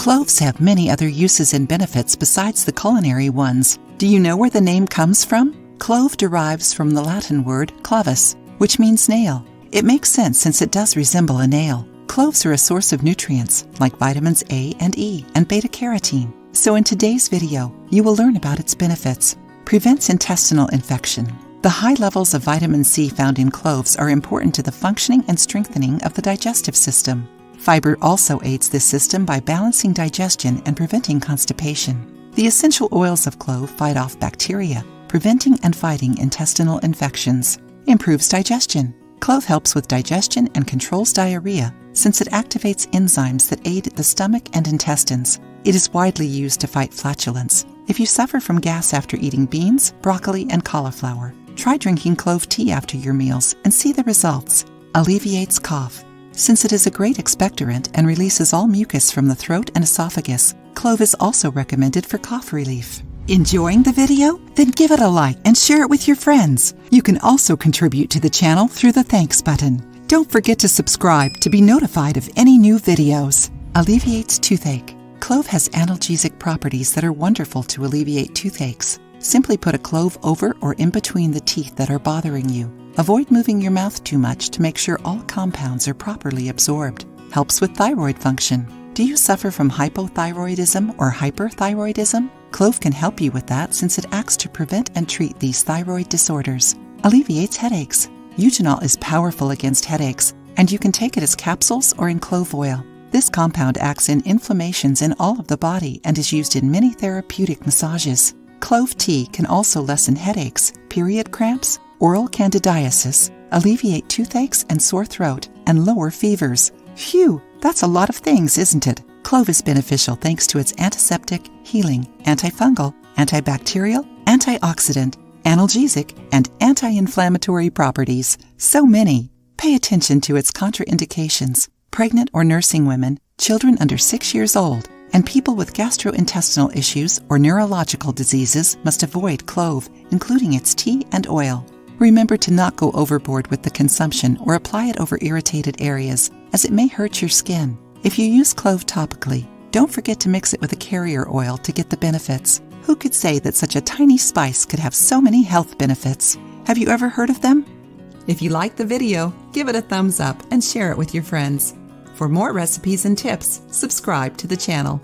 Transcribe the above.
Cloves have many other uses and benefits besides the culinary ones. Do you know where the name comes from? Clove derives from the Latin word clavus, which means nail. It makes sense since it does resemble a nail. Cloves are a source of nutrients like vitamins A and E and beta-carotene. So in today's video, you will learn about its benefits. Prevents intestinal infection. The high levels of vitamin C found in cloves are important to the functioning and strengthening of the digestive system. Fiber also aids this system by balancing digestion and preventing constipation. The essential oils of clove fight off bacteria, preventing and fighting intestinal infections. Improves digestion. Clove helps with digestion and controls diarrhea since it activates enzymes that aid the stomach and intestines. It is widely used to fight flatulence. If you suffer from gas after eating beans, broccoli, and cauliflower, try drinking clove tea after your meals and see the results. Alleviates cough. Since it is a great expectorant and releases all mucus from the throat and esophagus, clove is also recommended for cough relief. Enjoying the video? Then give it a like and share it with your friends. You can also contribute to the channel through the thanks button. Don't forget to subscribe to be notified of any new videos. Alleviates toothache. Clove has analgesic properties that are wonderful to alleviate toothaches. Simply put a clove over or in between the teeth that are bothering you. Avoid moving your mouth too much to make sure all compounds are properly absorbed. Helps with thyroid function. Do you suffer from hypothyroidism or hyperthyroidism? Clove can help you with that since it acts to prevent and treat these thyroid disorders. Alleviates headaches. Eugenol is powerful against headaches, and you can take it as capsules or in clove oil. This compound acts in inflammations in all of the body and is used in many therapeutic massages. Clove tea can also lessen headaches, period cramps, oral candidiasis, alleviate toothaches and sore throat, and lower fevers. Phew, that's a lot of things, isn't it? Clove is beneficial thanks to its antiseptic, healing, antifungal, antibacterial, antioxidant, analgesic, and anti-inflammatory properties. So many. Pay attention to its contraindications. Pregnant or nursing women, children under 6 years old, and people with gastrointestinal issues or neurological diseases must avoid clove, including its tea and oil. Remember to not go overboard with the consumption or apply it over irritated areas, as it may hurt your skin. If you use clove topically, don't forget to mix it with a carrier oil to get the benefits. Who could say that such a tiny spice could have so many health benefits? Have you ever heard of them? If you liked the video, give it a thumbs up and share it with your friends. For more recipes and tips, subscribe to the channel.